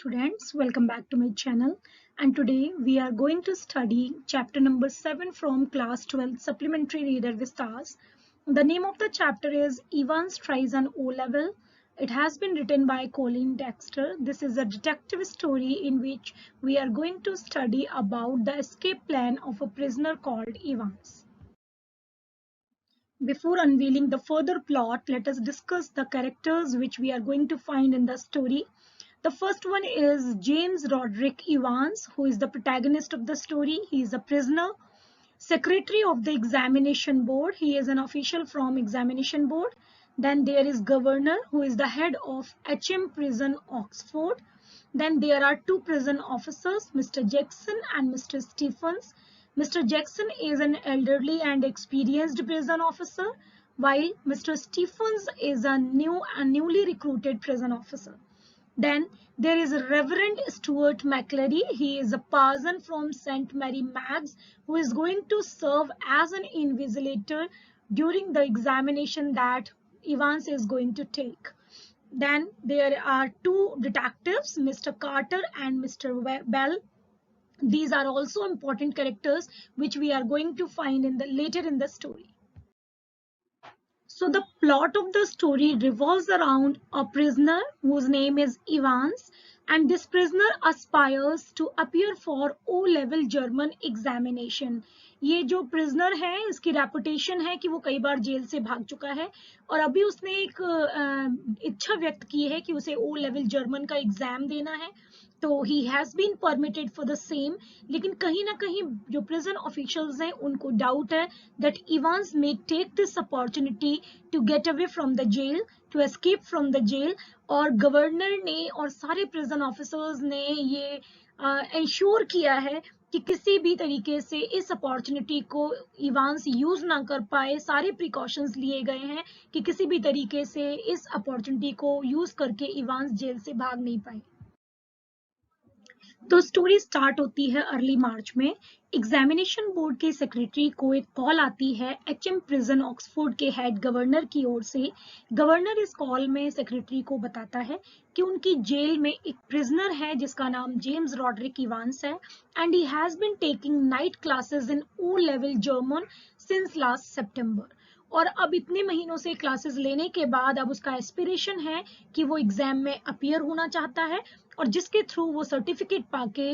students, welcome back to my channel, and today we are going to study chapter number 7 from class 12 supplementary reader Vistas. The name of the chapter is Evans Tries an O-Level. It has been written by Colin Dexter. This is a detective story in which we are going to study about the escape plan of a prisoner called Evans. Before unveiling the further plot, let us discuss the characters which we are going to find in the story. The first one is James Roderick Evans, who is the protagonist of the story. He is a prisoner, secretary of the examination board. He is an official from examination board. Then there is governor, who is the head of HM prison Oxford. Then there are two prison officers, Mr. Jackson and Mr. Stephens. Mr. Jackson is an elderly and experienced prison officer, while Mr. Stephens is a newly recruited prison officer. Then there is Reverend Stuart McClary. He is a parson from St. Mary Maggs who is going to serve as an invigilator during the examination that Evans is going to take. Then there are two detectives, Mr. Carter and Mr. Bell. These are also important characters which we are going to find later in the story. So the plot of the story revolves around a prisoner whose name is Evans, and this prisoner aspires to appear for O-level German examination. ये जो prisoner है इसकी reputation है कि वो कई बार jail से भाग चुका है और अभी उसने एक इच्छा व्यक्त की है कि उसे O-level German का एग्जाम देना है, तो he has been permitted for the same. लेकिन कहीं ना कहीं जो prison officials हैं उनको doubt है that Evans may take this opportunity to get away from the jail, to escape from the jail. और गवर्नर ने और सारे prison officers ने ये ensure किया है कि किसी भी तरीके से इस अपॉर्चुनिटी को इवांस यूज ना कर पाए. सारे प्रिकॉशंस लिए गए हैं कि किसी भी तरीके से इस अपॉर्चुनिटी को यूज करके इवांस जेल से भाग नहीं पाए. तो स्टोरी स्टार्ट होती है अर्ली मार्च में. एग्जामिनेशन बोर्ड के सेक्रेटरी को एक कॉल आती है HM प्रिजन ऑक्सफोर्ड के हेड गवर्नर की ओर से. गवर्नर इस कॉल में सेक्रेटरी को बताता है कि उनकी जेल में एक प्रिजनर है जिसका नाम जेम्स रॉडरिक इवांस है and he has been taking night classes in O-level German since last September. और अब इतने महीनों से क्लासेस लेने के बाद अब उसका एस्पिरेशन है कि वो एग्जाम में अपीयर होना चाहता है और जिसके थ्रू वो सर्टिफिकेट पाके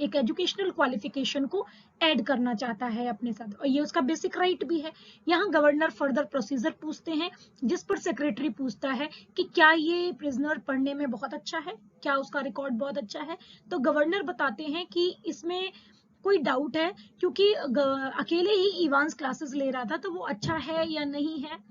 एक एजुकेशनल क्वालिफिकेशन को ऐड करना चाहता है अपने साथ, और ये उसका बेसिक राइट भी है. यहाँ गवर्नर फर्दर प्रोसीजर पूछते हैं जिस पर सेक्रेटरी पूछता है कि क्या ये प्रिजनर पढ़ने में बहुत अच्छा है, क्या उसका रिकॉर्ड बहुत अच्छा है. तो गवर्नर बताते हैं कि इसमें कोई डाउट है क्योंकि अकेले ही इवांस क्लासेस ले रहा था, तो वो अच्छा है या नहीं है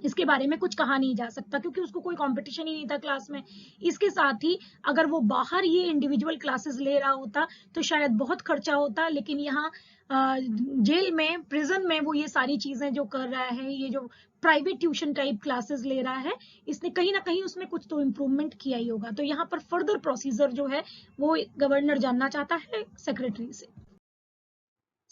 इसके बारे में कुछ कहा नहीं जा सकता क्योंकि उसको कोई कंपटीशन ही नहीं था क्लास में. इसके साथ ही अगर वो बाहर ये इंडिविजुअल क्लासेस ले रहा होता तो शायद बहुत खर्चा होता, लेकिन यहाँ जेल में प्रिजन में वो ये सारी चीजें जो कर रहा है, ये जो प्राइवेट ट्यूशन टाइप क्लासेस ले रहा है, इसने कहीं ना कहीं उसमें कुछ तो इम्प्रूवमेंट किया ही होगा. तो यहाँ पर फर्दर प्रोसीजर जो है वो गवर्नर जानना चाहता है सेक्रेटरी से.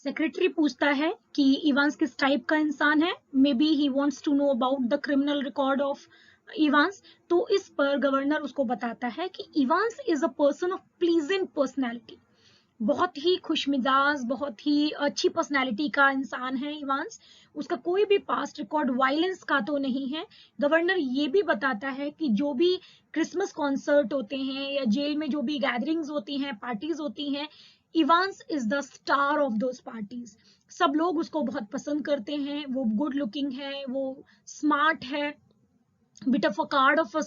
सेक्रेटरी पूछता है कि इवांस किस टाइप का इंसान है. Maybe he wants to know about the criminal record of Evans. तो इस पर गवर्नर उसको बताता है कि Evans is a person of pleasant personality. बहुत ही खुशमिजाज, बहुत ही अच्छी पर्सनैलिटी का इंसान है इवांस. उसका कोई भी पास्ट रिकॉर्ड वायलेंस का तो नहीं है. गवर्नर ये भी बताता है कि जो भी क्रिसमस कॉन्सर्ट होते हैं या जेल में जो भी गैदरिंग्स होती हैं, पार्टीज होती हैं, Evans is the star of those parties. सब लोग उसको बहुत पसंद करते हैं. वो गुड लुकिंग है, वो स्मार्ट है, bit of a card of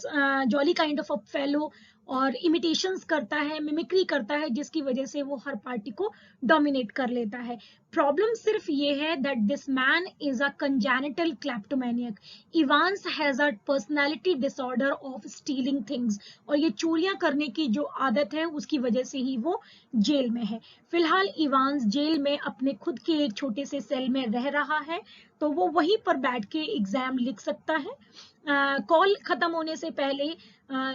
jolly kind of a fellow, और इमिटेशंस करता है, मिमिक्री करता है, जिसकी वजह से वो हर पार्टी को डोमिनेट कर लेता है. प्रॉब्लम सिर्फ ये है that this man is a congenital kleptomaniac. Evans has a personality disorder of stealing things, और ये चोरियां करने की जो आदत है उसकी वजह से ही वो जेल में है. फिलहाल इवांस जेल में अपने खुद के एक छोटे से सेल में रह रहा है, तो वो वहीं पर बैठ के एग्जाम लिख सकता है. कॉल खत्म होने से पहले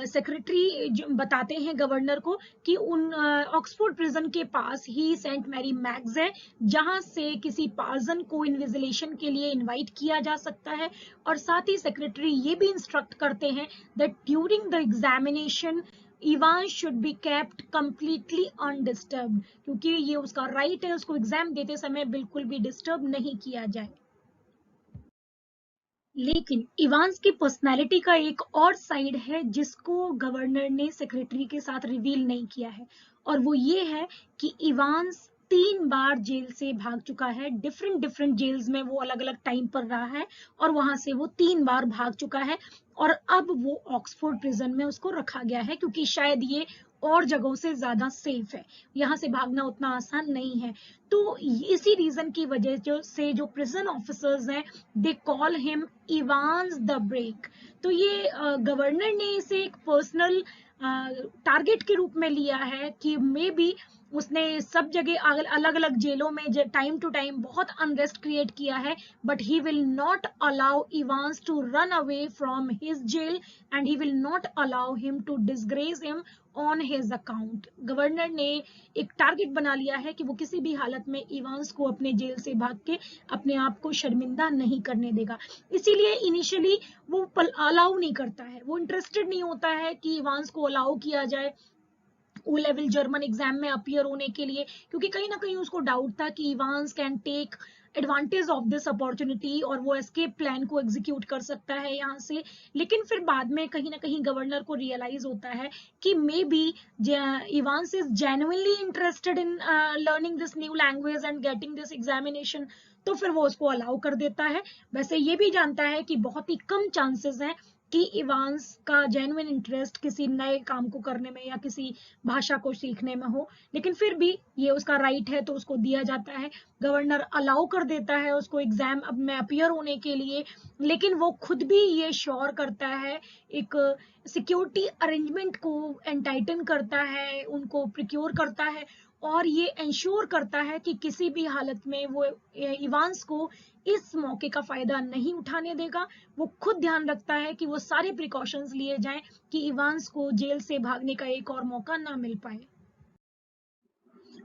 सेक्रेटरी बताते हैं गवर्नर को कि उन ऑक्सफोर्ड प्रिजन के पास ही सेंट मैरी मैग्स है जहां से किसी पार्सन को इन्विजिलेशन के लिए इनवाइट किया जा सकता है. और साथ ही सेक्रेटरी ये भी इंस्ट्रक्ट करते हैं that during the examination Ivan should be kept completely undisturbed, क्योंकि ये उसका राइट है, उसको एग्जाम देते समय बिल्कुल भी डिस्टर्ब नहीं किया जाए। लेकिन इवांस की पर्सनैलिटी का एक और साइड है जिसको गवर्नर ने सेक्रेटरी के साथ रिवील नहीं किया है, और वो ये है कि इवांस 3 बार जेल से भाग चुका है। डिफरेंट डिफरेंट जेल्स में वो अलग अलग टाइम पर रहा है और वहां से वो 3 बार भाग चुका है, और अब वो ऑक्सफोर्ड प्रिजन में उसको रखा गया है क्योंकि शायद ये और जगहों से ज्यादा सेफ है, यहाँ से भागना उतना आसान नहीं है। तो इसी रीजन की वजह से जो प्रिजन ऑफिसर्स हैं, they call him Evans the break. तो ये गवर्नर ने इसे एक पर्सनल टारगेट के रूप में लिया है कि मे बी उसने सब जगह अलग अलग जेलों में टाइम टू टाइम बहुत अनरेस्ट क्रिएट किया है, but he will not allow Evans to run away from his jail and he will not allow him to disgrace him on his account. Governor ने एक टारगेट बना लिया है कि वो किसी भी हालत में इवांस को अपने जेल से भाग के अपने आप को शर्मिंदा नहीं करने देगा। इसीलिए इनिशियली वो अलाउ नहीं करता है, वो इंटरेस्टेड नहीं होता है कि इवांस को अलाउ किया जाए ओ लेवल जर्मन एग्जाम में अपियर होने के लिए, क्योंकि कहीं ना कहीं उसको डाउट था कि Evans can take advantage of this opportunity और वो एस्केप प्लान को एग्जीक्यूट कर सकता है यहाँ से। लेकिन फिर बाद में कहीं ना कहीं गवर्नर को रियलाइज होता है कि maybe Evans is genuinely interested in learning this new language and getting this examination, तो फिर वो उसको अलाउ कर देता है। वैसे ये भी जानता है कि बहुत ही कम चांसेस हैं कि इवांस का जेन्युइन इंटरेस्ट किसी नए काम को करने में या किसी भाषा को सीखने में हो, लेकिन फिर भी ये उसका राइट है तो उसको दिया जाता है। गवर्नर अलाउ कर देता है उसको एग्जाम अब में अपियर होने के लिए, लेकिन वो खुद भी ये श्योर करता है, एक सिक्योरिटी अरेंजमेंट को एंटाइटन करता है, उनको प्रिक्योर करता है और ये इंश्योर करता है कि किसी भी हालत में वो इवांस को इस मौके का फायदा नहीं उठाने देगा। वो खुद ध्यान रखता है कि वो सारे प्रिकॉशंस लिए जाएं कि इवांस को जेल से भागने का एक और मौका ना मिल पाए।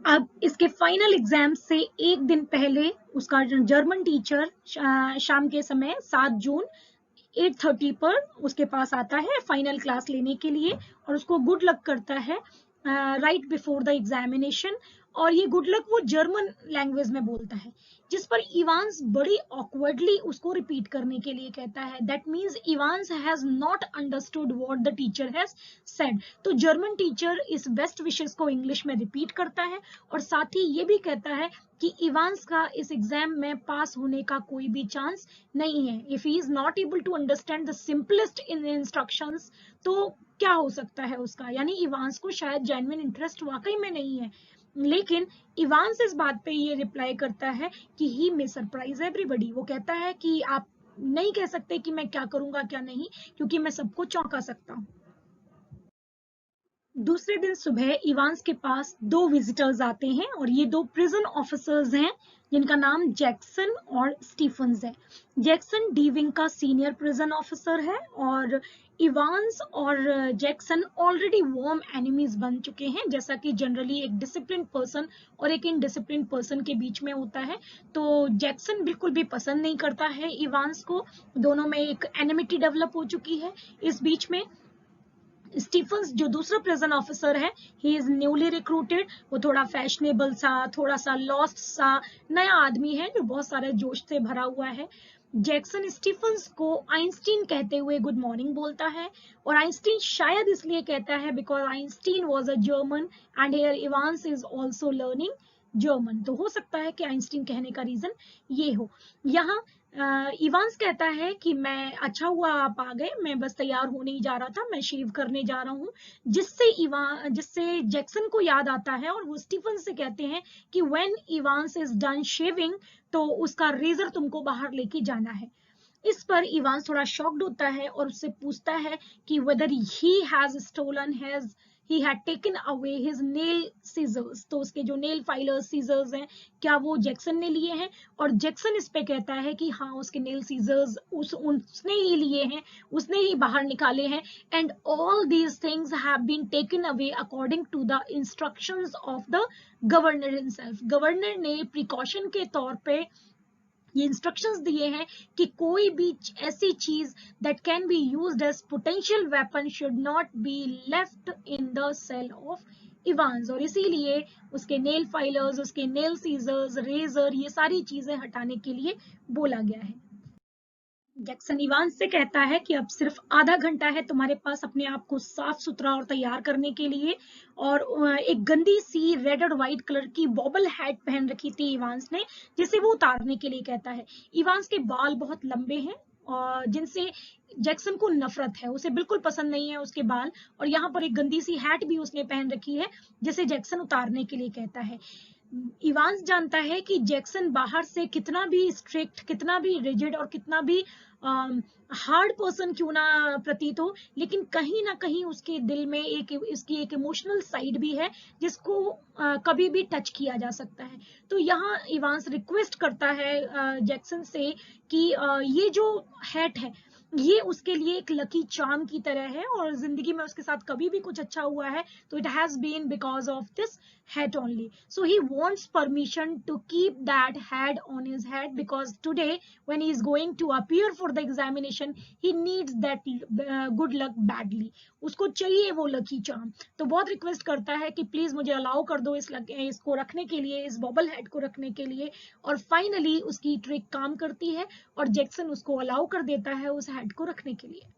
अब इसके फाइनल एग्जाम से एक दिन पहले उसका जर्मन टीचर शाम के समय 7 जून 8:30 पर उसके पास आता है फाइनल क्लास लेने के लिए और उसको गुड लक करता है राइट बिफोर द एग्जामिनेशन। और ये गुड लक वो जर्मन लैंग्वेज में बोलता है, जिस पर इवांस बड़ी ऑकवर्डली उसको रिपीट करने के लिए कहता है। That means Evans has not understood what the teacher has said. तो जर्मन टीचर इस बेस्ट विशेस को इंग्लिश में रिपीट करता है और साथ ही ये भी कहता है कि इवांस का इस एग्जाम में पास होने का कोई भी चांस नहीं है। If he is not able to understand the simplest in instructions, तो क्या हो सकता है उसका, यानी इवांस को शायद जेन्युइन इंटरेस्ट वाकई में नहीं है। लेकिन इवांस इस बात पे ये रिप्लाई करता है कि ही मे सरप्राइज एवरीबडी। वो कहता है कि आप नहीं कह सकते कि मैं क्या करूंगा क्या नहीं, क्योंकि मैं सबको चौंका सकता हूँ। दूसरे दिन सुबह इवांस के पास 2 विजिटर्स आते हैं और ये 2 प्रिजन ऑफिसर्स हैं जिनका नाम जैक्सन और स्टीफन्स है। जैक्सन डी विंग का सीनियर प्रिजन ऑफिसर है और इवांस और जैक्सन ऑलरेडी वार्म एनिमीज बन चुके हैं, जैसा कि जनरली एक डिसिप्लिन पर्सन और एक इनडिसिप्लिन पर्सन के बीच में होता है। तो जैक्सन बिल्कुल भी पसंद नहीं करता है इवांस को, दोनों में एक एनिमिटी डेवलप हो चुकी है। इस बीच में स्टीफन्स जो दूसरा प्रिजन ऑफिसर है, ही इज न्यूली रिक्रूटेड, वो थोड़ा फैशनेबल सा, थोड़ा सा लॉस्ट सा नया आदमी है जो बहुत सारे जोश से भरा हुआ है। जैक्सन स्टीफन्स को आइंस्टीन कहते हुए गुड मॉर्निंग बोलता है और आइंस्टीन शायद इसलिए कहता है because Einstein was a German and here Evans is also learning German. तो हो सकता है कि आइंस्टीन कहने का रीजन ये हो। यहाँ इवांस कहता है कि मैं अच्छा हुआ आप आ गए, मैं बस तैयार होने ही जा रहा था, मैं शेव करने जा रहा हूँ। जिससे जैक्सन को याद आता है और वो स्टीफन से कहते हैं कि when Evans is done shaving तो उसका रेजर तुमको बाहर लेके जाना है। इस पर इवांस थोड़ा शॉक्ड होता है और उससे पूछता है कि whether he has stolen has he had taken away his nail scissors। तो उसके जो नेल फाइलर सीजर्स हैं क्या वो जैक्सन ने लिए हैं, और जैक्सन इस पे कहता है कि हाँ उसके नेल सीजर्स उसने ही लिए हैं, उसने ही बाहर निकाले हैं। And all these things have been taken away according to the instructions of the governor himself. Governor ने प्रिकॉशन के तौर पे ये इंस्ट्रक्शंस दिए हैं कि कोई भी ऐसी चीज that can be used as potential weapon should not be left in the cell of Evans, और इसीलिए उसके नेल फाइलर्स, उसके नेल सीजर्स, रेजर, ये सारी चीजें हटाने के लिए बोला गया है। जैक्सन इवांस से कहता है कि अब सिर्फ आधा घंटा है तुम्हारे पास अपने आप को साफ सुथरा और तैयार करने के लिए, और एक गंदी सी रेड और व्हाइट कलर की बॉबल हैट पहन रखी थी इवांस ने, जिसे वो उतारने के लिए कहता है। इवांस के बाल बहुत लंबे हैं और जिनसे जैक्सन को नफरत है, उसे बिल्कुल पसंद नहीं है उसके बाल, और यहाँ पर एक गंदी सी हैट भी उसने पहन रखी है जिसे जैक्सन उतारने के लिए कहता है। इवांस जानता है कि जैक्सन बाहर से कितना भी स्ट्रिक्ट, कितना भी रिजिड और कितना भी हार्ड पर्सन क्यों ना प्रतीत हो, लेकिन कहीं ना कहीं उसके दिल में इसकी एक इमोशनल साइड भी है जिसको कभी भी टच किया जा सकता है। तो यहाँ इवांस रिक्वेस्ट करता है जैक्सन से कि ये जो हैट है ये उसके लिए एक लकी चार्म की तरह है, और जिंदगी में उसके साथ कभी भी कुछ अच्छा हुआ है तो it has been because of this hat only. So he wants permission to keep that hat on his head because today when he is going to appear for the examination he needs that good luck badly. उसको चाहिए वो lucky charm, तो बहुत request करता है कि please मुझे allow कर दो इसको रखने के लिए, इस बॉबल हेड को रखने के लिए, और फाइनली उसकी ट्रिक काम करती है और जैक्सन उसको अलाउ कर देता है उस हेड को रखने के लिए।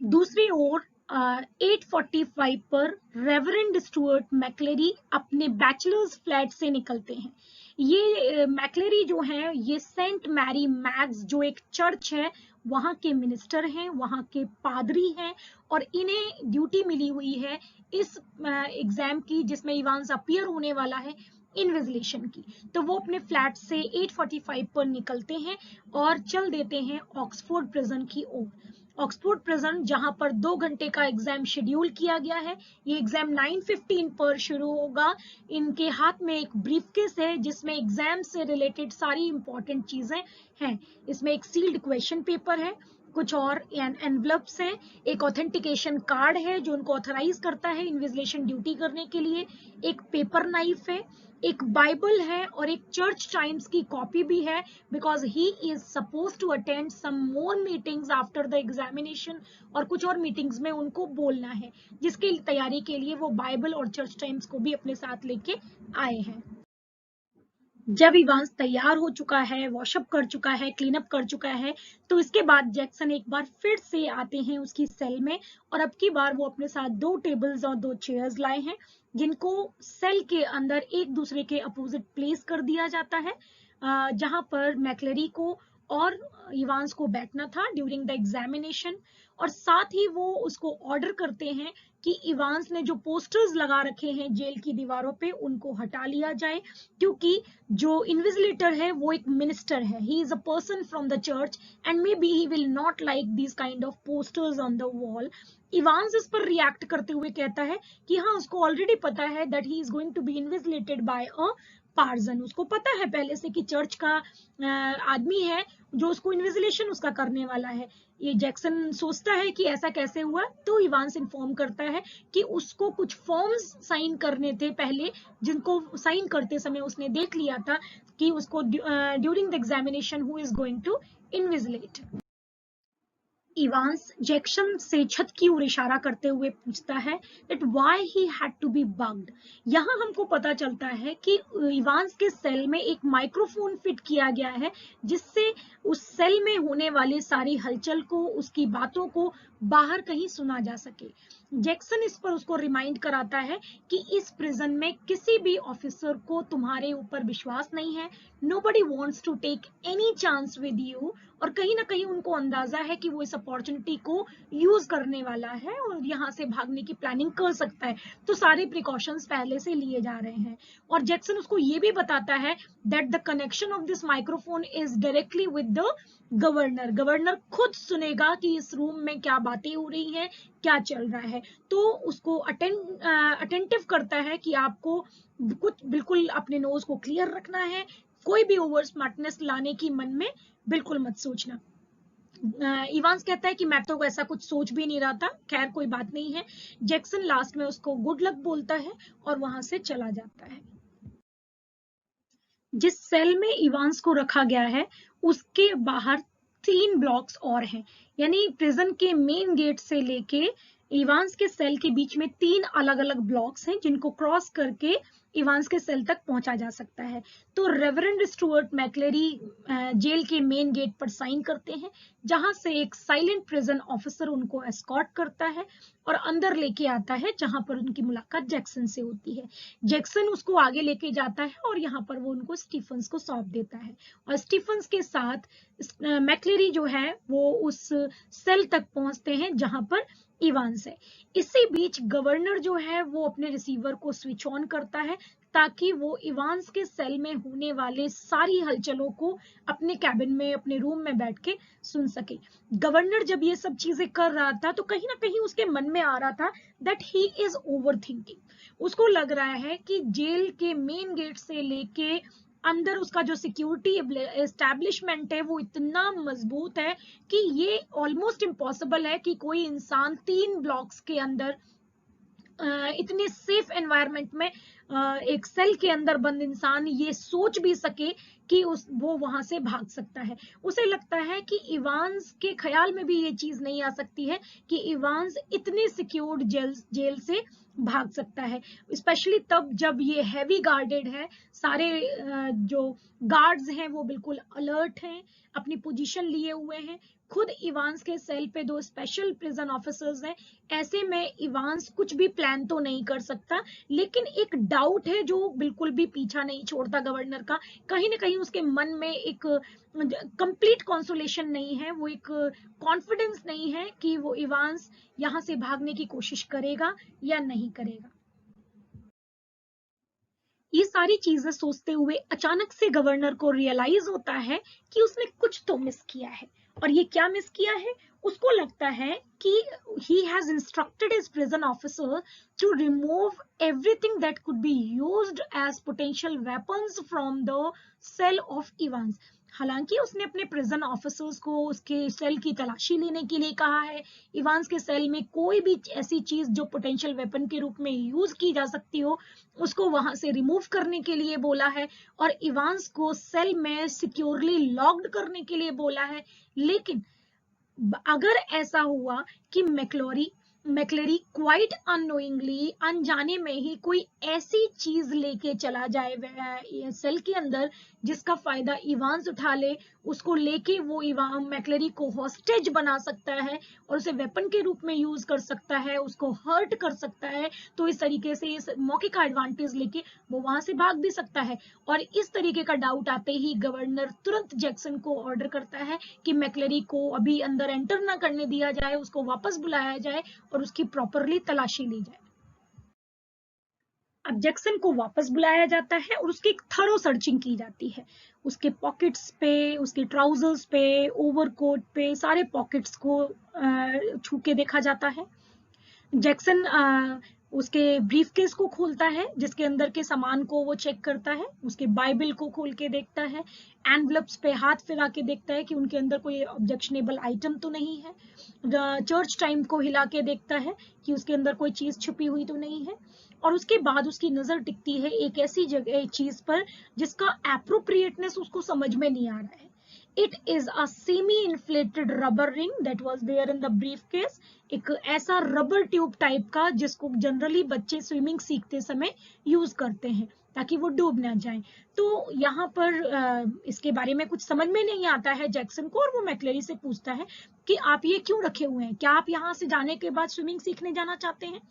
दूसरी ओर 8:45 पर रेवरेंड स्टुअर्ट मैक्लेरी अपने बैचलर्स फ्लैट से निकलते हैं। ये मैक्लेरी जो है ये सेंट मैरी मैग्स जो एक चर्च है वहां के मिनिस्टर हैं, वहां के पादरी हैं, और इन्हें ड्यूटी मिली हुई है इस एग्जाम की जिसमें इवांस अपीयर होने वाला है, इन्विजिलेशन की। तो वो अपने फ्लैट से 8:45 पर निकलते हैं और चल देते हैं ऑक्सफोर्ड प्रिजन की ओर। ऑक्सफोर्ड प्रिजन जहां पर 2 घंटे का एग्जाम शेड्यूल किया गया है। ये एग्जाम 9:15 पर शुरू होगा। इनके हाथ में एक ब्रीफकेस है जिसमें एग्जाम से रिलेटेड सारी इंपॉर्टेंट चीजें हैं। इसमें एक सील्ड क्वेश्चन पेपर है, कुछ और एनवलप्स हैं, एक ऑथेंटिकेशन कार्ड है जो उनको ऑथराइज करता है इन्विजिलेशन ड्यूटी करने के लिए, एक पेपर नाइफ है, एक बाइबल है और एक चर्च टाइम्स की कॉपी भी है because he is suppose to attend some more meetings after the examination, और कुछ और मीटिंग्स में उनको बोलना है जिसकी तैयारी के लिए वो बाइबल और चर्च टाइम्स को भी अपने साथ लेके आए हैं। जब इवांस तैयार हो चुका है, वॉशअप कर चुका है, क्लीन अप कर चुका है, तो इसके बाद जैक्सन एक बार फिर से आते हैं उसकी सेल में, और अब की बार वो अपने साथ 2 टेबल्स और 2 चेयर्स लाए हैं जिनको सेल के अंदर एक दूसरे के अपोजिट प्लेस कर दिया जाता है, जहां पर मैक्लेरी को और इवांस को बैठना था ड्यूरिंग द एग्जामिनेशन। और साथ ही वो उसको ऑर्डर करते हैं कि इवांस ने जो पोस्टर्स लगा रखे हैं जेल की दीवारों पे उनको हटा लिया जाए, क्योंकि जो इन्विजिलेटर है वो एक मिनिस्टर है, he is a person from the church and may be he will not like this kind of posters on the wall. Evans इस पर रिएक्ट करते हुए कहता है कि हाँ उसको ऑलरेडी पता है that he is going to be invigilated by a parson, उसको पता है पहले से कि चर्च का आदमी है जो उसको इन्विजिलेशन उसका करने वाला है। ये जैक्सन सोचता है कि ऐसा कैसे हुआ, तो इवांस इन्फॉर्म करता है कि उसको कुछ फॉर्म्स साइन करने थे पहले, जिनको साइन करते समय उसने देख लिया था कि उसको during the examination who is going to invigilate. Evans Jackson से छत की ओर इशारा करते हुए पूछता है that why he had to be bugged। यहाँ हमको पता चलता है कि इवांस के सेल में एक माइक्रोफोन फिट किया गया है जिससे उस सेल में होने वाली सारी हलचल को, उसकी बातों को बाहर कहीं सुना जा सके। जैक्सन इस पर उसको रिमाइंड कराता है कि इस प्रिजन में किसी भी ऑफिसर को तुम्हारे ऊपर विश्वास नहीं है, nobody wants to take any chance with you, और कहीं ना कहीं उनको अंदाजा है कि वो इस अपॉर्चुनिटी को यूज करने वाला है और यहाँ से भागने की प्लानिंग कर सकता है, तो सारे प्रिकॉशंस पहले से लिए जा रहे हैं। और जैक्सन उसको ये भी बताता है that the connection of this microphone is directly with the governor, governor खुद सुनेगा कि इस रूम में क्या बातें हो रही हैं, क्या चल रहा है, तो उसको अटेंटिव करता है कि आपको कुछ बिल्कुल अपने नोज को क्लियर रखना है, कोई भी ओवर स्मार्टनेस लाने की मन में बिल्कुल मत सोचना। इवांस कहता है कि मैं तो ऐसा कुछ सोच भी नहीं रहा था, खैर कोई बात नहीं है। जैक्सन लास्ट में उसको गुड लक बोलता है और वहां से चला जाता है। जिस सेल में इवांस को रखा गया है उसके बाहर 3 ब्लॉक्स और हैं, यानी प्रिजन के मेन गेट से लेके इवांस के सेल के बीच में 3 अलग अलग ब्लॉक्स हैं जिनको क्रॉस करके इवांस के सेल तक पहुंचा जा सकता है। तो रेवरेंड स्टुअर्ट मैक्लेरी जेल के मेन गेट पर साइन करते हैं, जहां से एक साइलेंट प्रिजन ऑफिसर उनको एस्कॉर्ट करता है और अंदर लेके आता है, जहां पर उनकी मुलाकात जैक्सन से होती है। जैक्सन उसको आगे लेके जाता है और यहाँ पर वो उनको स्टीफन्स को सौंप देता है, और स्टीफन्स के साथ मैक्लेरी जो है वो उस सेल तक पहुंचते हैं जहां पर इवांस है। इसी बीच गवर्नर जो है वो अपने रिसीवर को स्विच ऑन करता है ताकि वो इवांस के सेल में होने वाले सारी हलचलों को अपने कैबिन में, अपने रूम में बैठ के सुन सके। गवर्नर जब ये सब चीजें कर रहा था तो कहीं ना कहीं उसके मन में आ रहा था that he is over thinking. उसको लग रहा है कि जेल के मेन गेट से लेके अंदर उसका जो सिक्योरिटी एस्टैब्लिशमेंट है वो इतना मजबूत है कि ये ऑलमोस्ट इम्पॉसिबल है कि कोई इंसान 3 ब्लॉक्स के अंदर इतने सेफ एनवायरनमेंट में एक सेल के अंदर बंद इंसान ये सोच भी सके कि वो वहां से भाग सकता है। उसे लगता है कि इवांस के ख्याल में भी ये चीज नहीं आ सकती है कि इवांस इतने सिक्योर्ड जेल से भाग सकता है, स्पेशली तब जब ये हैवी गार्डेड है। सारे जो गार्ड्स हैं वो बिल्कुल अलर्ट हैं, अपनी पोजीशन लिए हुए हैं। खुद इवांस के सेल पे 2 स्पेशल प्रिजन ऑफिसर्स हैं। ऐसे में इवांस कुछ भी प्लान तो नहीं कर सकता, लेकिन एक डाउट है जो बिल्कुल भी पीछा नहीं छोड़ता गवर्नर का। कहीं ना कहीं उसके मन में एक कंप्लीट कंसोलेशन नहीं है, वो एक कॉन्फिडेंस नहीं है कि वो इवांस यहां से भागने की कोशिश करेगा या नहीं करेगा। ये सारी चीजें सोचते हुए अचानक से गवर्नर को रियलाइज होता है कि उसने कुछ तो मिस किया है। और ये क्या मिस किया है? उसको लगता है कि he has instructed his prison officer to remove everything that could be used as potential weapons from the cell of Evans। हालांकि उसने अपने प्रिजन ऑफिसर्स को उसके सेल की तलाशी लेने के लिए कहा है। इवांस के सेल में कोई भी ऐसी चीज जो पोटेंशियल वेपन के रूप में यूज की जा सकती हो उसको वहां से रिमूव करने के लिए बोला है, और इवांस को सेल में सिक्योरली लॉक्ड करने के लिए बोला है। लेकिन अगर ऐसा हुआ कि मैक्लेरी क्वाइट अननोइंगली, अनजाने में ही कोई ऐसी चीज लेके चला जाए सेल के अंदर जिसका फायदा इवांस उठा ले, उसको लेके वो मैक्लेरी को हॉस्टेज बना सकता है और उसे वेपन के रूप में यूज कर सकता है, उसको हर्ट कर सकता है, तो इस तरीके से इस मौके का एडवांटेज लेके वो वहां से भाग भी सकता है। और इस तरीके का डाउट आते ही गवर्नर तुरंत जैक्सन को ऑर्डर करता है कि मैक्लेरी को अभी अंदर एंटर ना करने दिया जाए, उसको वापस बुलाया जाए और उसकी प्रॉपरली तलाशी ली जाए। अब जैक्सन को वापस बुलाया जाता है और उसकी एक थरो सर्चिंग की जाती है। उसके पॉकेट्स पे, उसके ट्राउजर्स पे, ओवरकोट पे, सारे पॉकेट्स को छू के देखा जाता है। जैक्सन उसके ब्रीफकेस को खोलता है जिसके अंदर के सामान को वो चेक करता है, उसके बाइबल को खोल के देखता है, एनवलप्स पे हाथ फिरा के देखता है कि उनके अंदर कोई ऑब्जेक्शनेबल आइटम तो नहीं है, चर्च टाइम को हिला के देखता है कि उसके अंदर कोई चीज छुपी हुई तो नहीं है, और उसके बाद उसकी नजर टिकती है एक ऐसी जगह चीज पर जिसका एप्रोप्रिएटनेस उसको समझ में नहीं आ रहा है। It is a semi-inflated rubber ring that was there in the briefcase। एक ऐसा रबर ट्यूब टाइप का जिसको जनरली बच्चे स्विमिंग सीखते समय यूज करते हैं ताकि वो डूब ना जाए। तो यहाँ पर इसके बारे में कुछ समझ में नहीं आता है जैक्सन को, और वो मैक्लेरी से पूछता है कि आप ये क्यों रखे हुए हैं, क्या आप यहाँ से जाने के बाद स्विमिंग सीखने जाना चाहते हैं?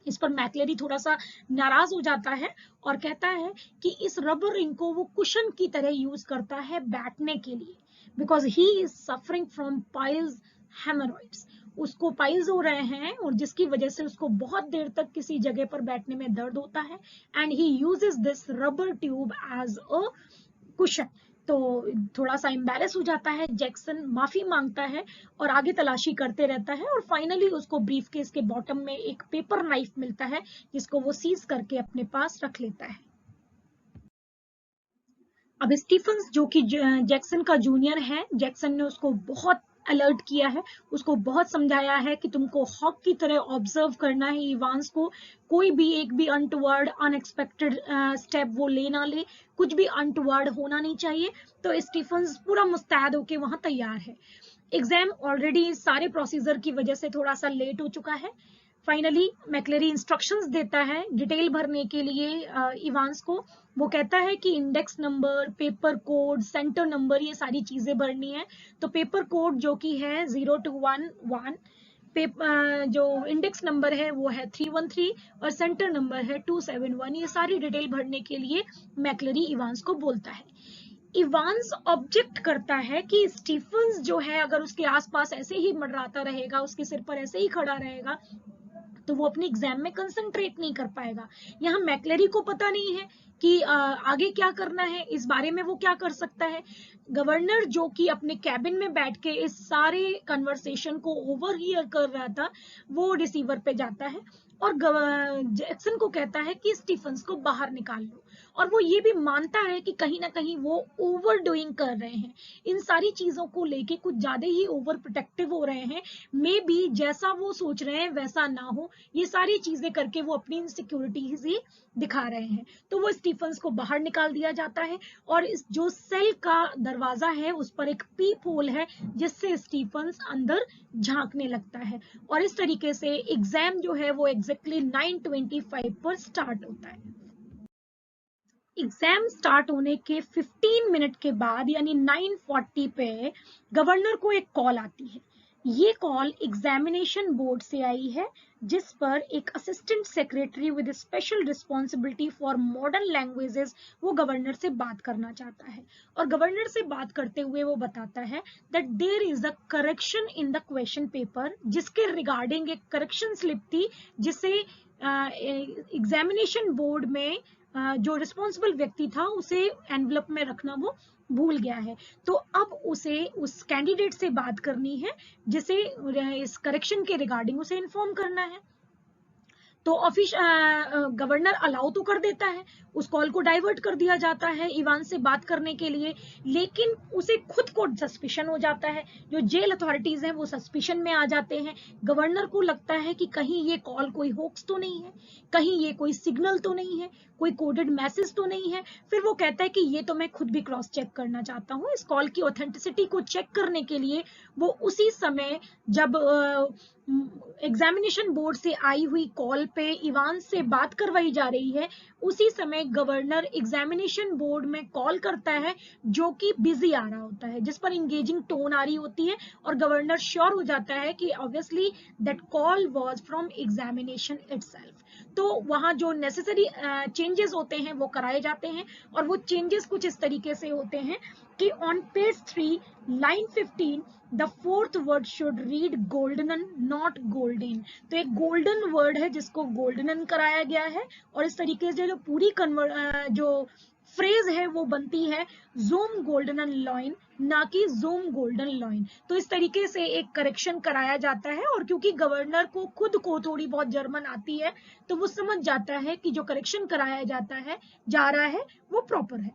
इस पर मैक्लेरी थोड़ा सा नाराज हो जाता है और कहता है कि इस रबर रिंग को वो कुशन की तरह यूज करता है बैठने के लिए, because he is suffering from piles haemorrhoids. उसको पाइल्स हो रहे हैं और जिसकी वजह से उसको बहुत देर तक किसी जगह पर बैठने में दर्द होता है, and he uses this rubber tube as a cushion. तो थोड़ा सा एम्बैरेस हो जाता है जैक्सन, माफी मांगता है और आगे तलाशी करते रहता है, और फाइनली उसको ब्रीफकेस के बॉटम में एक पेपर नाइफ मिलता है जिसको वो सीज करके अपने पास रख लेता है। अब स्टीफन्स जो कि जैक्सन का जूनियर है, जैक्सन ने उसको बहुत अलर्ट किया है, उसको बहुत समझाया है कि तुमको हॉक की तरह ऑब्जर्व करना है इवांस को, कोई भी एक भी अनटुवर्ड अनएक्सपेक्टेड स्टेप वो ले ना ले, कुछ भी अनटुवर्ड होना नहीं चाहिए। तो स्टीफन्स पूरा मुस्तैद होके वहां तैयार है। एग्जाम ऑलरेडी सारे प्रोसीजर की वजह से थोड़ा सा लेट हो चुका है। फाइनली मैक्लेरी इंस्ट्रक्शंस देता है डिटेल भरने के लिए इवांस को। वो कहता है कि index number, paper code, centre number, ये सारी चीजें भरनी है। तो पेपर कोड जो कि है 0211, जो इंडेक्स नंबर है वो है 313 और सेंटर नंबर है 271, ये सारी डिटेल भरने के लिए मैक्लेरी इवांस को बोलता है। इवांस ऑब्जेक्ट करता है कि स्टीफन्स जो है अगर उसके आसपास ऐसे ही मंडराता रहेगा, उसके सिर पर ऐसे ही खड़ा रहेगा, तो वो अपने एग्जाम में कंसंट्रेट नहीं कर पाएगा। यहाँ मैक्लेरी को पता नहीं है कि आगे क्या करना है, इस बारे में वो क्या कर सकता है। गवर्नर जो कि अपने कैबिन में बैठ के इस सारे कन्वर्सेशन को ओवरहियर कर रहा था, वो रिसीवर पे जाता है और जैक्सन को कहता है कि स्टीफन्स को बाहर निकाल लो। और वो ये भी मानता है कि कहीं ना कहीं वो ओवर डूइंग कर रहे हैं, इन सारी चीजों को लेके कुछ ज्यादा ही ओवर प्रोटेक्टिव हो रहे हैं। मे बी जैसा वो सोच रहे हैं वैसा ना हो, ये सारी चीजें करके वो अपनी इनसिक्योरिटीज ही दिखा रहे हैं। तो वो स्टीफन्स को बाहर निकाल दिया जाता है और इस जो सेल का दरवाजा है उस पर एक पीप होल है जिससे स्टीफन्स अंदर झांकने लगता है। और इस तरीके से एग्जाम जो है वो एग्जैक्टली 9:25 पर स्टार्ट होता है। एग्जाम स्टार्ट होने के 15 मिनट के बाद यानी 9:40 पे गवर्नर को एक कॉल आती है। ये कॉल एग्जामिनेशन बोर्ड से आई है, जिस पर एक assistant secretary with special responsibility for modern languages वो गवर्नर से बात करना चाहता है। और गवर्नर से बात करते हुए वो बताता है that there is a correction in the question paper, जिसके रिगार्डिंग एक करेक्शन स्लिप थी जिसे एग्जामिनेशन बोर्ड में जो रिस्पॉन्सिबल व्यक्ति था उसे एनवलप में रखना वो भूल गया है। तो अब उसे उस कैंडिडेट से बात करनी है जिसे इस करेक्शन के रिगार्डिंग उसे इन्फॉर्म करना है। तो गवर्नर अलाउ तो कर देता है, उस कॉल को डाइवर्ट कर दिया जाता है इवान से बात करने के लिए, लेकिन उसे खुद को सस्पिशन हो जाता है। जो जेल अथॉरिटीज हैं वो सस्पिशन में आ जाते हैं। गवर्नर को लगता है कि कहीं ये कॉल कोई होक्स तो नहीं है, कहीं ये कोई सिग्नल तो नहीं है, कोई कोडेड मैसेज तो नहीं है। फिर वो कहता है कि ये तो मैं खुद भी क्रॉस चेक करना चाहता हूँ। इस कॉल की ऑथेंटिसिटी को चेक करने के लिए वो उसी समय जब एग्जामिनेशन बोर्ड से आई हुई कॉल पे इवान से बात करवाई जा रही है, उसी समय गवर्नर एग्जामिनेशन बोर्ड में कॉल करता है जो कि बिजी आ रहा होता है, जिस पर इंगेजिंग टोन आ रही होती है और गवर्नर श्योर हो जाता है कि obviously that call was from examination itself. तो वहां जो नेसेसरी चेंजेस होते हैं वो कराए जाते हैं और वो चेंजेस कुछ इस तरीके से होते हैं कि on page 3 line 15 the fourth word should read golden not golden. तो एक गोल्डन वर्ड है जिसको गोल्डन कराया गया है और इस तरीके से जो पूरी जो फ्रेज है वो बनती है जूम गोल्डन लॉइन, ना कि जूम गोल्डन लॉइन। तो इस तरीके से एक करेक्शन कराया जाता है और क्योंकि गवर्नर को खुद को थोड़ी बहुत जर्मन आती है तो वो समझ जाता है कि जो करेक्शन कराया जाता है जा रहा है वो प्रॉपर है।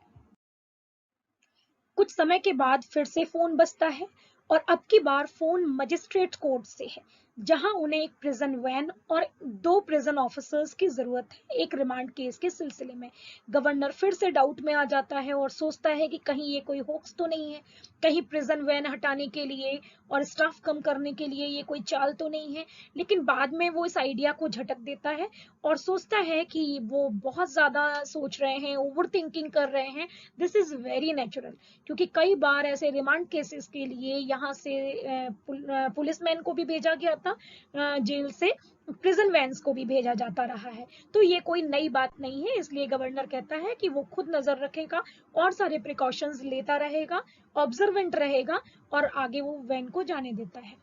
कुछ समय के बाद फिर से फोन बजता है और अब की बार फोन मजिस्ट्रेट कोर्ट से है, जहां उन्हें एक प्रिजन वैन और 2 प्रिजन ऑफिसर्स की जरूरत है एक रिमांड केस के सिलसिले में। गवर्नर फिर से डाउट में आ जाता है और सोचता है कि कहीं ये कोई होक्स तो नहीं है, कहीं प्रिजन वैन हटाने के लिए और स्टाफ कम करने के लिए ये कोई चाल तो नहीं है। लेकिन बाद में वो इस आइडिया को झटक देता है और सोचता है कि वो बहुत ज्यादा सोच रहे हैं, ओवर थिंकिंग कर रहे हैं। दिस इज वेरी नेचुरल, क्योंकि कई बार ऐसे रिमांड केसेस के लिए यहाँ से पुलिसमैन को भी भेजा गया था, जेल से प्रिजन वैन्स को भी भेजा जाता रहा है। तो ये कोई नई बात नहीं है, इसलिए गवर्नर कहता है कि वो खुद नजर रखेगा और सारे प्रिकॉशंस लेता रहेगा, ऑब्जर्वेंट रहेगा और आगे वो वैन को जाने देता है।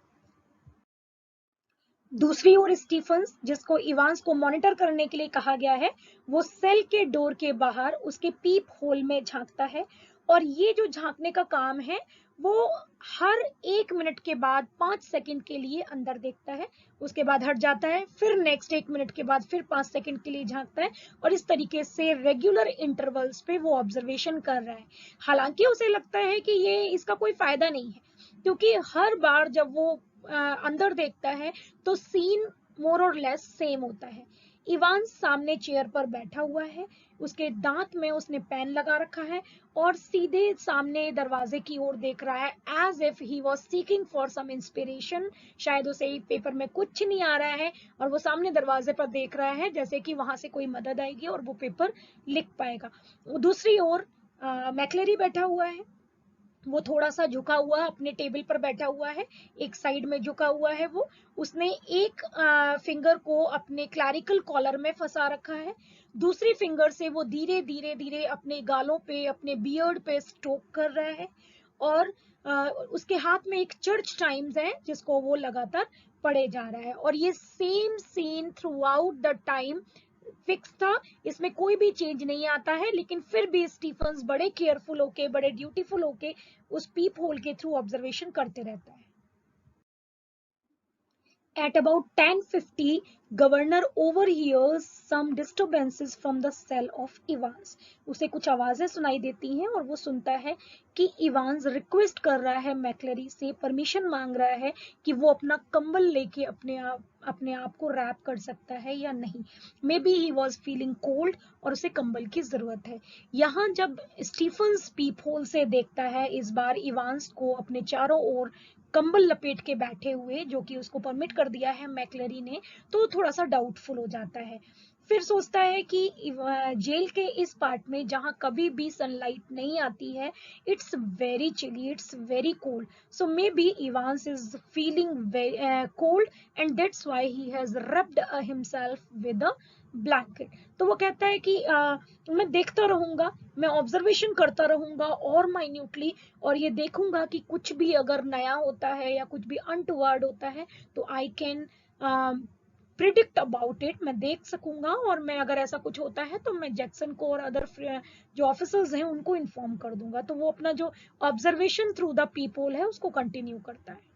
दूसरी ओर स्टीफन्स, जिसको इवांस को मॉनिटर करने के लिए कहा गया है, वो सेल के डोर के बाहर उसके पीप होल में झांकता है और ये जो झांकने का काम है वो हर 1 मिनट के बाद 5 सेकंड के लिए अंदर देखता है, उसके बाद हट जाता है, फिर नेक्स्ट 1 मिनट के बाद फिर 5 सेकंड के लिए झांकता है और इस तरीके से रेगुलर इंटरवल्स पे वो ऑब्जर्वेशन कर रहा है। हालांकि उसे लगता है कि ये इसका कोई फायदा नहीं है, क्योंकि हर बार जब वो अंदर देखता है तो सीन मोर और लेस सेम होता है। इवान सामने चेयर पर बैठा हुआ है, उसके दांत में उसने पेन लगा रखा है और सीधे सामने दरवाजे की ओर देख रहा है, as if he was seeking for some inspiration. शायद उसे पेपर में कुछ नहीं आ रहा है और वो सामने दरवाजे पर देख रहा है जैसे कि वहां से कोई मदद आएगी और वो पेपर लिख पाएगा। दूसरी ओर मैक्लेरी बैठा हुआ है, वो थोड़ा सा झुका हुआ अपने टेबल पर बैठा हुआ है, एक साइड में झुका हुआ है वो। उसने एक फिंगर को अपने क्लैरिकल कॉलर में फंसा रखा है, दूसरी फिंगर से वो धीरे धीरे धीरे अपने गालों पे, अपने बियर्ड पे स्ट्रोक कर रहा है और उसके हाथ में एक चर्च टाइम्स है जिसको वो लगातार पढ़े जा रहा है। और ये same seen through out the time fix था, इसमें कोई भी चेंज नहीं आता है, लेकिन फिर भी स्टीफन्स बड़े केयरफुल होके, बड़े ड्यूटीफुल होके उस पीप होल के थ्रू ऑब्जर्वेशन करते रहता है। At about 10:50, Governor overhears some disturbances from the cell of Evans. उसे कुछ आवाजें सुनाई देती हैं और वो सुनता है कि इवांस रिक्वेस्ट कर रहा है मैक्लेरी से, परमिशन मांग रहा है कि वो अपना कंबल लेके अपने आप को रैप कर सकता है या नहीं। May be he was feeling cold और उसे कंबल की जरूरत है। यहाँ जब स्टीफन्स पीप होल से देखता है इस बार इवांस को अपने चारों ओर कंबल लपेट के बैठे हुए, जो कि उसको परमिट कर दिया है मैक्लेरी ने, तो थोड़ा सा डाउटफुल हो जाता है। फिर सोचता है कि जेल के इस पार्ट में जहां कभी भी सनलाइट नहीं आती है, it's very chilly, it's very cold, so maybe Evans is feeling cold and that's why he has rubbed himself with a blanket. तो वो कहता है कि मैं देखता रहूंगा, मैं ऑब्जर्वेशन करता रहूंगा और माइन्यूटली, और ये देखूंगा कि कुछ भी अगर नया होता है या कुछ भी अनटुवर्ड होता है तो I can predict about it, मैं देख सकूंगा, और मैं अगर ऐसा कुछ होता है तो मैं जैक्सन को और अदर जो ऑफिसर्स हैं उनको इन्फॉर्म कर दूंगा। तो वो अपना जो ऑब्जर्वेशन थ्रू द पीपल है उसको कंटिन्यू करता है।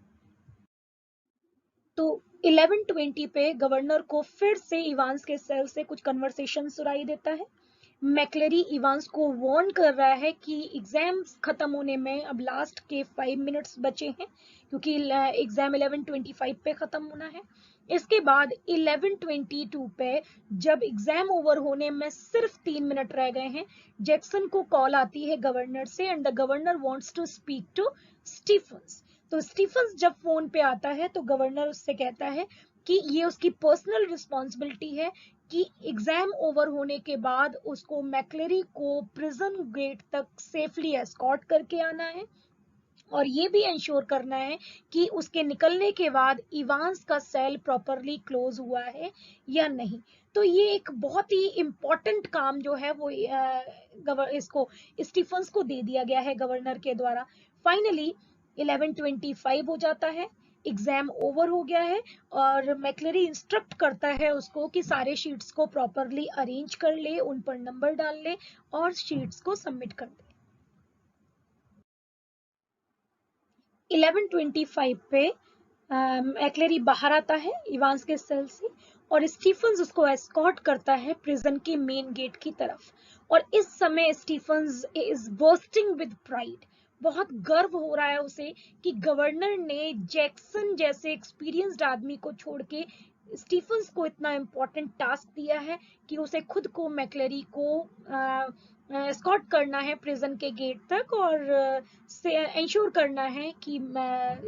तो 11:20 पे गवर्नर को फिर से इवांस के सेल से कुछ कन्वर्सेशन सुनाई देता है। मैक्लेरी इवांस को वार्न कर रहा है कि एग्जाम्स खत्म होने में अब लास्ट के 5 मिनट्स बचे हैं, क्योंकि एग्जाम 11:25 पे खत्म होना है। इसके बाद 11:22 पे जब एग्जाम ओवर होने में सिर्फ 3 मिनट रह गए हैं, जैक्सन को कॉल आती है गवर्नर से and the governor wants to speak to Stephens. तो स्टीफन्स जब फोन पे आता है तो गवर्नर उससे कहता है कि ये उसकी पर्सनल रिस्पॉन्सिबिलिटी है कि एग्जाम ओवर होने के बाद उसको मैक्लेरी को प्रिजन गेट तक सेफली एस्कॉर्ट करके आना है और ये भी इंश्योर करना है कि उसके निकलने के बाद इवांस का सेल प्रॉपरली क्लोज हुआ है या नहीं। तो ये एक बहुत ही इंपॉर्टेंट काम जो है वो इसको स्टीफन्स को दे दिया गया है गवर्नर के द्वारा। फाइनली 11:25 हो जाता है, एग्जाम ओवर हो गया है और मैक्लेरी इंस्ट्रक्ट करता है उसको कि सारे शीट्स को प्रॉपरली अरेंज कर ले, उन पर नंबर डाल ले और शीट्स को सबमिट कर दे। 11:25 पे मैक्लेरी बाहर आता है इवांस के सेल से और स्टीफन्स उसको एस्कॉर्ट करता है प्रिजन के मेन गेट की तरफ। और इस समय Stephens is bursting with pride, बहुत गर्व हो रहा है उसे कि गवर्नर ने जैक्सन जैसे एक्सपीरियंस्ड आदमी को छोड़ के स्टीफन्स को इतना इम्पोर्टेंट टास्क दिया है कि उसे खुद को मैक्लेरी को एस्कॉर्ट करना है प्रिजन के गेट तक और से इंश्योर करना है कि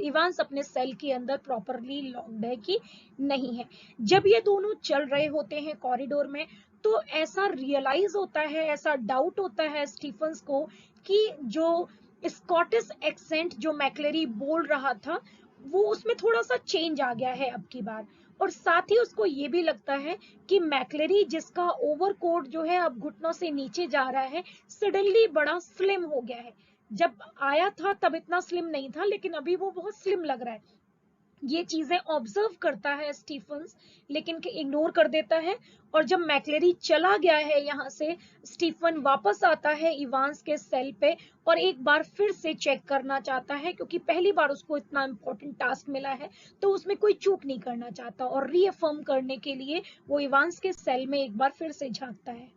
इवांस अपने सेल के अंदर प्रॉपरली लॉक्ड है कि नहीं है। जब ये दोनों चल रहे होते हैं कॉरिडोर में तो ऐसा रियलाइज होता है, ऐसा डाउट होता है स्टीफन्स को कि जो स्कॉटिश एक्सेंट जो मैक्लेरी बोल रहा था वो उसमें थोड़ा सा चेंज आ गया है अब की बार। और साथ ही उसको ये भी लगता है कि मैक्लेरी जिसका ओवरकोट जो है अब घुटनों से नीचे जा रहा है, सडनली बड़ा स्लिम हो गया है। जब आया था तब इतना स्लिम नहीं था, लेकिन अभी वो बहुत स्लिम लग रहा है। ये चीजें ऑब्जर्व करता है स्टीफन्स, लेकिन इग्नोर कर देता है। और जब मैक्लेरी चला गया है यहाँ से, स्टीफन वापस आता है इवांस के सेल पे और एक बार फिर से चेक करना चाहता है, क्योंकि पहली बार उसको इतना इंपॉर्टेंट टास्क मिला है तो उसमें कोई चूक नहीं करना चाहता, और रीअफर्म करने के लिए वो इवांस के सेल में एक बार फिर से झांकता है।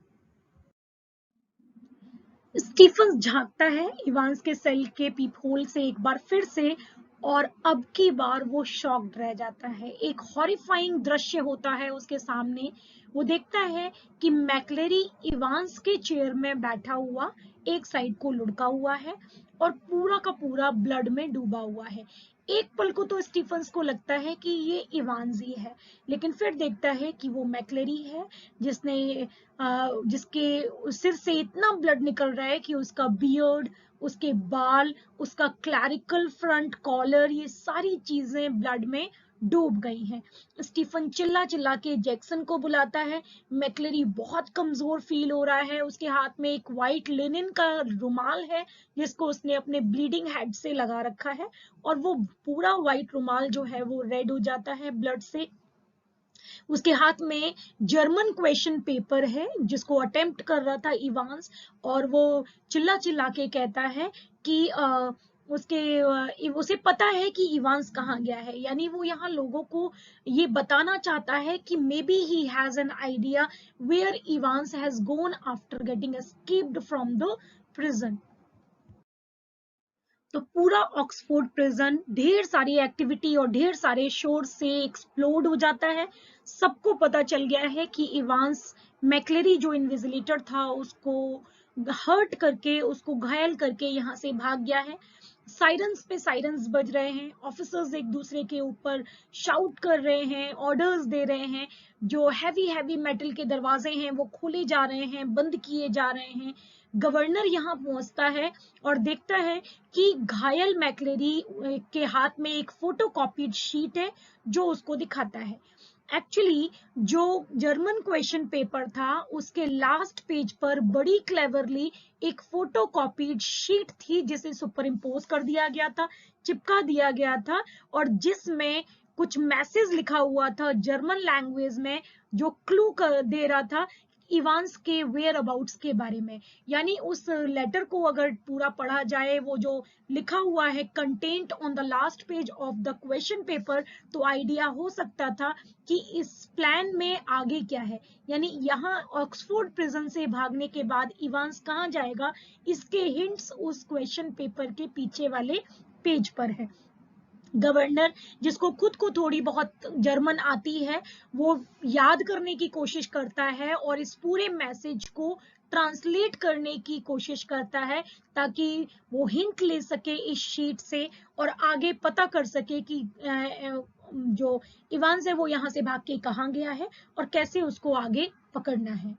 स्टीफन झांकता है इवांस के सेल के पीप होल से एक बार फिर से और अब की बार वो शॉक्ड रह जाता है। एक हॉरिफाइंग दृश्य होता है उसके सामने। वो देखता है कि मैक्लेरी इवांस के चेयर में बैठा हुआ एक साइड को लुढ़का हुआ है और पूरा का पूरा ब्लड में डूबा हुआ है। एक पल को तो स्टीफन्स को लगता है कि ये इवांस ही है, लेकिन फिर देखता है कि वो मैक्लेरी है जिसके सिर से इतना ब्लड निकल रहा है कि उसका बियर्ड, उसके बाल, उसका क्लैरिकल फ्रंट कॉलर, ये सारी चीजें ब्लड में डूब गई हैं। स्टीफन चिल्ला चिल्ला के जैक्सन को बुलाता है। मैक्लेरी बहुत कमजोर फील हो रहा है। उसके हाथ में एक वाइट लिनन का रुमाल है जिसको उसने अपने ब्लीडिंग हेड से लगा रखा है, और वो पूरा वाइट रुमाल जो है वो रेड हो जाता है ब्लड से। उसके हाथ में जर्मन क्वेश्चन पेपर है जिसको अटेम्प्ट कर रहा था इवांस, और वो चिल्ला चिल्ला के कहता है कि उसे पता है कि इवांस कहाँ गया है। यानी वो यहाँ लोगों को ये बताना चाहता है कि maybe he has an idea where Evans has gone after getting escaped from the prison. तो पूरा ऑक्सफोर्ड प्रिजन ढेर सारी एक्टिविटी और ढेर सारे शोर से एक्सप्लोड हो जाता है। सबको पता चल गया है कि इवांस मैक्लेरी जो इन्विजिलेटर था उसको हर्ट करके, उसको घायल करके यहाँ से भाग गया है। साइरन्स पे साइरन्स बज रहे हैं, ऑफिसर्स एक दूसरे के ऊपर शाउट कर रहे हैं, ऑर्डर्स दे रहे हैं। जो हैवी हैवी मेटल के दरवाजे हैं वो खोले जा रहे हैं, बंद किए जा रहे हैं। गवर्नर यहाँ पहुंचता है और देखता है कि घायल मैक्लेरी के हाथ में एक फोटोकॉपीड शीट है जो उसको दिखाता है। एक्चुअली जो जर्मन क्वेश्चन पेपर था उसके लास्ट पेज पर बड़ी क्लेवरली एक फोटोकॉपीड शीट थी जिसे सुपर इम्पोज कर दिया गया था, चिपका दिया गया था, और जिसमें कुछ मैसेज लिखा हुआ था जर्मन लैंग्वेज में जो क्लू दे रहा था इवांस के वेयर अबाउट्स के बारे में। यानी उस लेटर को अगर पूरा पढ़ा जाए, वो जो लिखा हुआ है content on the last page of the question paper, तो आइडिया हो सकता था कि इस प्लान में आगे क्या है। यानी यहाँ ऑक्सफोर्ड प्रिजन से भागने के बाद इवांस कहाँ जाएगा, इसके हिंट्स उस क्वेश्चन पेपर के पीछे वाले पेज पर है। गवर्नर, जिसको खुद को थोड़ी बहुत जर्मन आती है, वो याद करने की कोशिश करता है और इस पूरे मैसेज को ट्रांसलेट करने की कोशिश करता है ताकि वो हिंट ले सके इस शीट से और आगे पता कर सके कि जो इवांस है वो यहाँ से भाग के कहाँ गया है और कैसे उसको आगे पकड़ना है।